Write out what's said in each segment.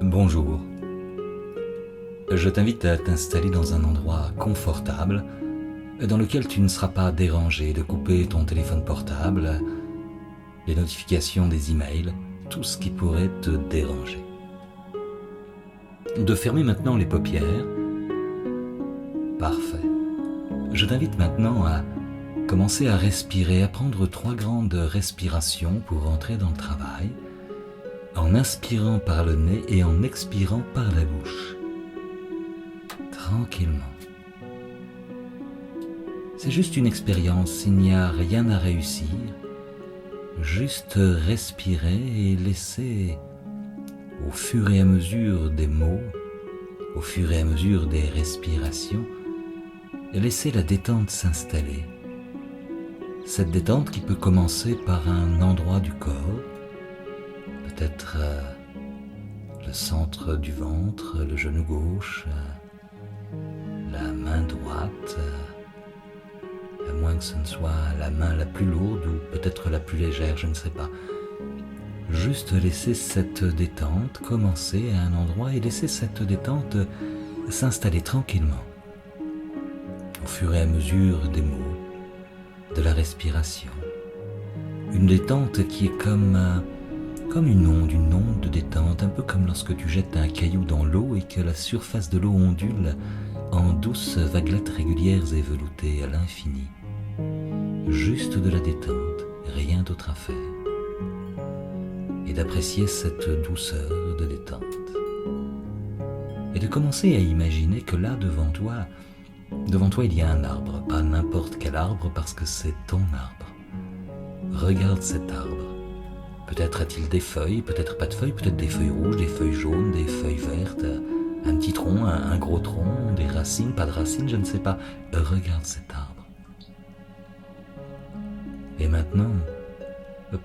Bonjour. Je t'invite à t'installer dans un endroit confortable dans lequel tu ne seras pas dérangé, de couper ton téléphone portable, les notifications des emails, tout ce qui pourrait te déranger. De fermer maintenant les paupières. Parfait. Je t'invite maintenant à commencer à respirer, à prendre 3 grandes respirations pour entrer dans le travail, en inspirant par le nez et en expirant par la bouche. Tranquillement. C'est juste une expérience, il n'y a rien à réussir. Juste respirer et laisser, au fur et à mesure des mots, au fur et à mesure des respirations, laisser la détente s'installer. Cette détente qui peut commencer par un endroit du corps, peut-être le centre du ventre, le genou gauche, la main droite, à moins que ce ne soit la main la plus lourde ou peut-être la plus légère, je ne sais pas. Juste laisser cette détente commencer à un endroit et laisser cette détente s'installer tranquillement, au fur et à mesure des mots, de la respiration. Une détente qui est comme une onde de détente, un peu comme lorsque tu jettes un caillou dans l'eau et que la surface de l'eau ondule en douces vaguelettes régulières et veloutées à l'infini. Juste de la détente, rien d'autre à faire. Et d'apprécier cette douceur de détente. Et de commencer à imaginer que là, devant toi il y a un arbre, pas n'importe quel arbre parce que c'est ton arbre. Regarde cet arbre. Peut-être a-t-il des feuilles, peut-être pas de feuilles, peut-être des feuilles rouges, des feuilles jaunes, des feuilles vertes, un petit tronc, un gros tronc, des racines, pas de racines, je ne sais pas. Regarde cet arbre. Et maintenant,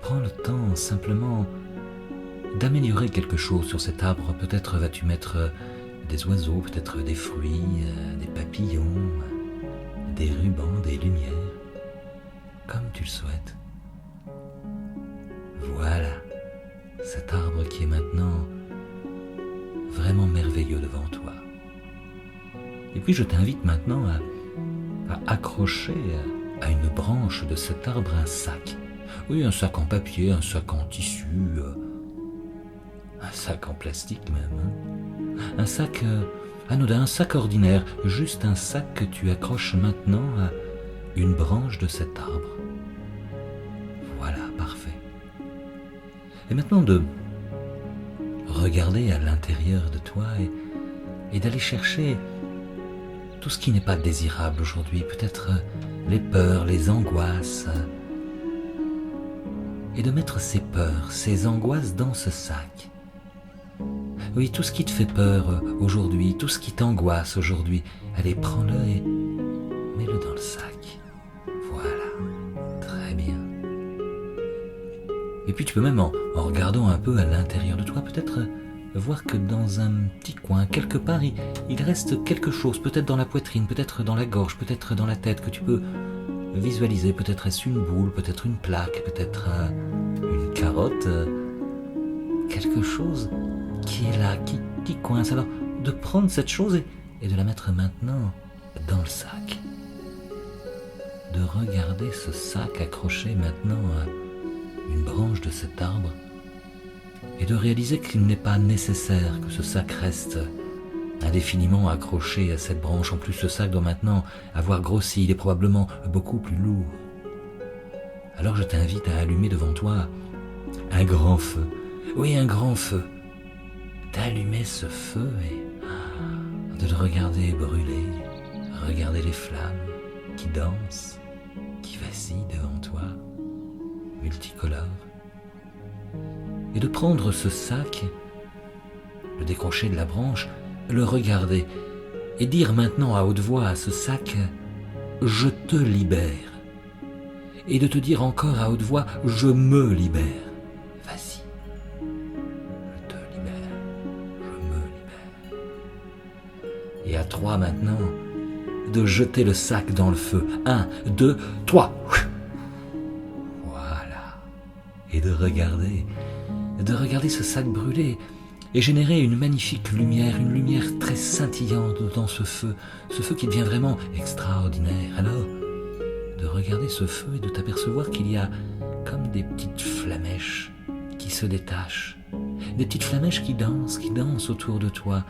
prends le temps simplement d'améliorer quelque chose sur cet arbre. Peut-être vas-tu mettre des oiseaux, peut-être des fruits, des papillons, des rubans, des lumières, comme tu le souhaites. Voilà, cet arbre qui est maintenant vraiment merveilleux devant toi. Et puis je t'invite maintenant à accrocher à une branche de cet arbre un sac. Oui, un sac en papier, un sac en tissu, un sac en plastique même. Un sac anodin, un sac ordinaire, juste un sac que tu accroches maintenant à une branche de cet arbre. Voilà, parfait. Et maintenant de regarder à l'intérieur de toi et d'aller chercher tout ce qui n'est pas désirable aujourd'hui, peut-être les peurs, les angoisses, et de mettre ces peurs, ces angoisses dans ce sac. Oui, tout ce qui te fait peur aujourd'hui, tout ce qui t'angoisse aujourd'hui, allez, prends-le et mets-le dans le sac. Voilà, très bien. Et puis tu peux même, en regardant un peu à l'intérieur de toi, peut-être voir que dans un petit coin, quelque part, il reste quelque chose, peut-être dans la poitrine, peut-être dans la gorge, peut-être dans la tête, que tu peux visualiser. Peut-être est-ce une boule, peut-être une plaque, peut-être une carotte, quelque chose qui est là, qui coince. Alors, de prendre cette chose et de la mettre maintenant dans le sac. De regarder ce sac accroché maintenant à une branche de cet arbre et de réaliser qu'il n'est pas nécessaire que ce sac reste indéfiniment accroché à cette branche. En plus, ce sac doit maintenant avoir grossi, il est probablement beaucoup plus lourd. Alors je t'invite à allumer devant toi un grand feu. Oui, un grand feu. D'allumer ce feu et de le regarder brûler, regarder les flammes qui dansent, qui vacillent devant toi, multicolores. Et de prendre ce sac, le décrocher de la branche, le regarder et dire maintenant à haute voix à ce sac « Je te libère » et de te dire encore à haute voix « Je me libère ». Vas-y. Je te libère. Je me libère. Et à 3 maintenant, de jeter le sac dans le feu. 1, 2, 3. Voilà. Et de regarder ce sac brûler et générer une magnifique lumière, une lumière très scintillante dans ce feu qui devient vraiment extraordinaire. Alors, de regarder ce feu et de t'apercevoir qu'il y a comme des petites flamèches qui se détachent, des petites flamèches qui dansent autour de toi,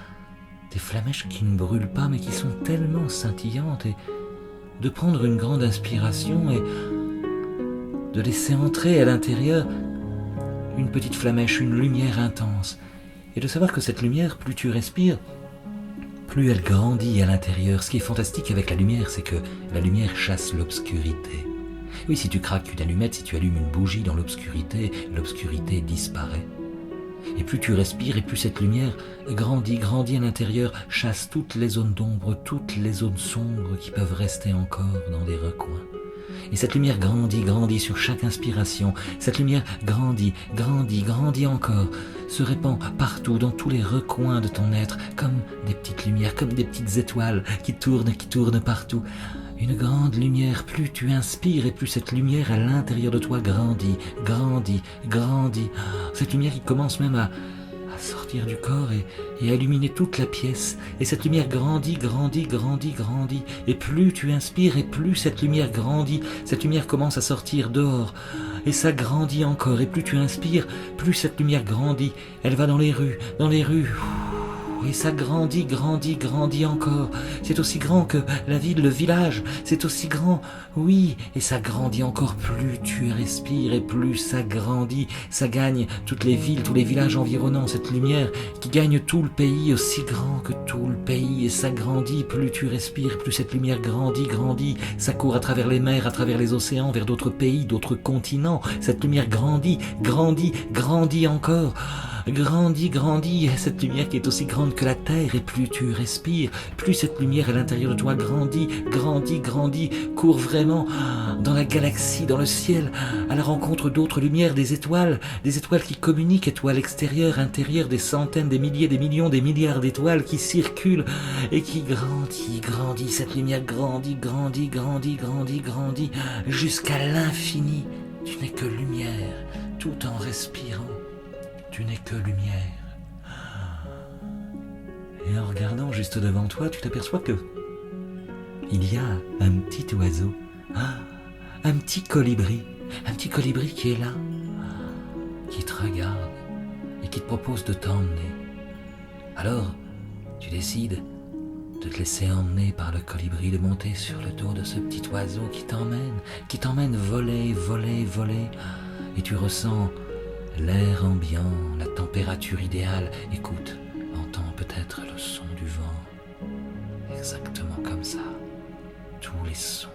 des flamèches qui ne brûlent pas mais qui sont tellement scintillantes, et de prendre une grande inspiration et de laisser entrer à l'intérieur une petite flamèche, une lumière intense, et de savoir que cette lumière, plus tu respires, plus elle grandit à l'intérieur. Ce qui est fantastique avec la lumière, c'est que la lumière chasse l'obscurité. Oui, si tu craques une allumette, si tu allumes une bougie dans l'obscurité, l'obscurité disparaît. Et plus tu respires, et plus cette lumière grandit à l'intérieur, chasse toutes les zones d'ombre, toutes les zones sombres qui peuvent rester encore dans des recoins. Et cette lumière grandit sur chaque inspiration. Cette lumière grandit encore, se répand partout, dans tous les recoins de ton être, comme des petites lumières, comme des petites étoiles qui tournent partout. Une grande lumière, plus tu inspires et plus cette lumière à l'intérieur de toi grandit. Cette lumière qui commence même à sortir du corps et à illuminer toute la pièce. Et cette lumière grandit. Et plus tu inspires et plus cette lumière grandit. Cette lumière commence à sortir dehors. Et ça grandit encore. Et plus tu inspires, plus cette lumière grandit. Elle va dans les rues. Et ça grandit encore. C'est aussi grand que la ville, le village. C'est aussi grand, oui. Et ça grandit encore. Plus tu respires et plus ça grandit. Ça gagne toutes les villes, tous les villages environnants. Cette lumière qui gagne tout le pays, aussi grand que tout le pays. Et ça grandit. Plus tu respires, plus cette lumière grandit. Ça court à travers les mers, à travers les océans, vers d'autres pays, d'autres continents. Cette lumière grandit encore. Grandit, cette lumière qui est aussi grande que la terre, et plus tu respires, plus cette lumière à l'intérieur de toi grandit, court vraiment dans la galaxie, dans le ciel, à la rencontre d'autres lumières, des étoiles qui communiquent, étoiles extérieures, intérieures, des centaines, des milliers, des millions, des milliards d'étoiles qui circulent et qui grandit, cette lumière grandit, jusqu'à l'infini. Tu n'es que lumière, tout en respirant. Tu n'es que lumière. Et en regardant juste devant toi, tu t'aperçois que il y a un petit oiseau, un petit colibri qui est là, qui te regarde et qui te propose de t'emmener. Alors, tu décides de te laisser emmener par le colibri, de monter sur le dos de ce petit oiseau qui t'emmène voler, et tu ressens l'air ambiant, la température idéale. Écoute, entends peut-être le son du vent. Exactement comme ça. Tous les sons.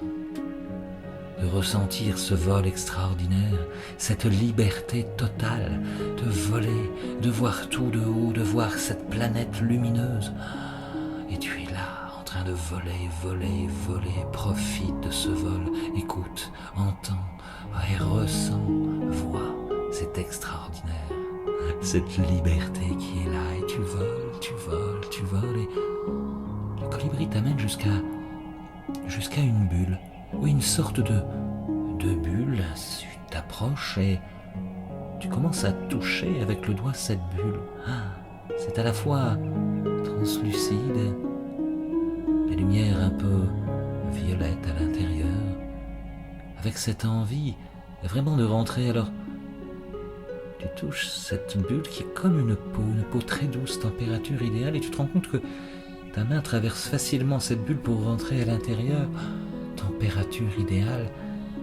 De ressentir ce vol extraordinaire, cette liberté totale, de voler, de voir tout de haut, de voir cette planète lumineuse. Et tu es là, en train de voler. Profite de ce vol. Écoute, entends et ressens, vois. C'est extraordinaire, cette liberté qui est là, et tu voles, et le colibri t'amène jusqu'à une bulle, ou une sorte de bulle. Tu t'approches et tu commences à toucher avec le doigt cette bulle. C'est à la fois translucide, les lumières un peu violettes à l'intérieur, avec cette envie vraiment de rentrer. Alors tu touches cette bulle qui est comme une peau très douce, température idéale, et tu te rends compte que ta main traverse facilement cette bulle pour rentrer à l'intérieur, température idéale.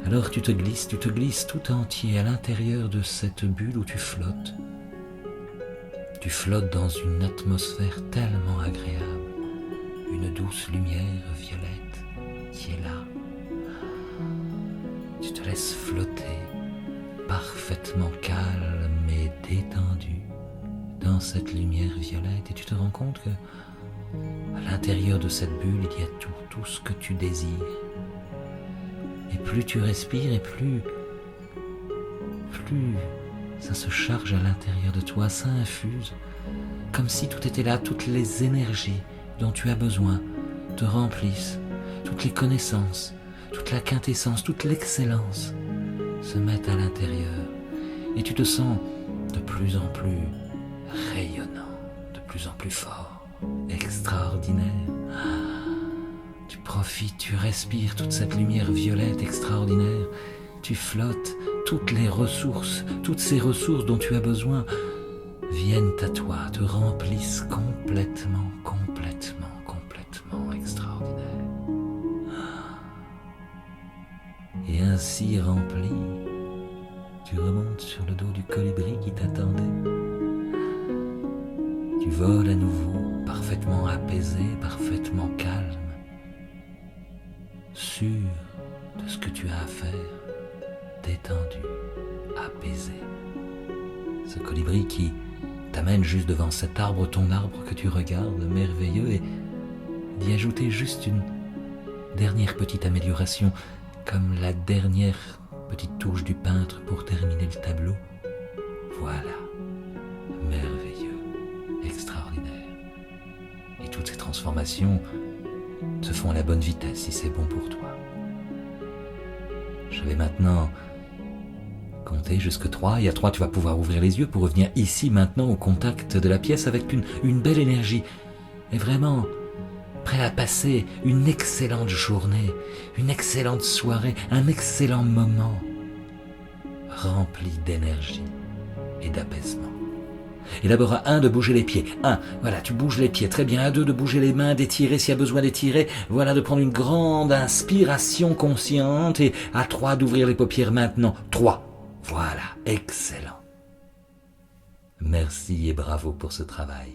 Alors tu te glisses tout entier à l'intérieur de cette bulle où tu flottes. Tu flottes dans une atmosphère tellement agréable, une douce lumière violette qui est là. Tu te laisses flotter, parfaitement calme et détendu dans cette lumière violette, et tu te rends compte que à l'intérieur de cette bulle il y a tout ce que tu désires. Et plus tu respires et plus ça se charge à l'intérieur de toi, ça infuse, comme si tout était là, toutes les énergies dont tu as besoin te remplissent, toutes les connaissances, toute la quintessence, toute l'excellence se mettent à l'intérieur, et tu te sens de plus en plus rayonnant, de plus en plus fort, extraordinaire. Tu profites, tu respires toute cette lumière violette extraordinaire. Tu flottes, toutes ces ressources dont tu as besoin viennent à toi, te remplissent complètement, extraordinaire. Et ainsi rempli, tu remontes sur le dos du colibri qui t'attendait. Tu voles à nouveau, parfaitement apaisé, parfaitement calme, sûr de ce que tu as à faire, détendu, apaisé. Ce colibri qui t'amène juste devant cet arbre, ton arbre que tu regardes, merveilleux, et d'y ajouter juste une dernière petite amélioration, comme la dernière petite touche du peintre pour terminer le tableau. Voilà, merveilleux, extraordinaire. Et toutes ces transformations se font à la bonne vitesse si c'est bon pour toi. Je vais maintenant compter jusque 3, et à 3 tu vas pouvoir ouvrir les yeux pour revenir ici maintenant au contact de la pièce avec une belle énergie. Et vraiment prêt à passer une excellente journée, une excellente soirée, un excellent moment rempli d'énergie et d'apaisement. Et d'abord à 1 de bouger les pieds. 1, voilà, tu bouges les pieds, très bien. À 2 de bouger les mains, d'étirer s'il y a besoin d'étirer. Voilà, de prendre une grande inspiration consciente. Et à 3 d'ouvrir les paupières maintenant. 3, voilà, excellent. Merci et bravo pour ce travail.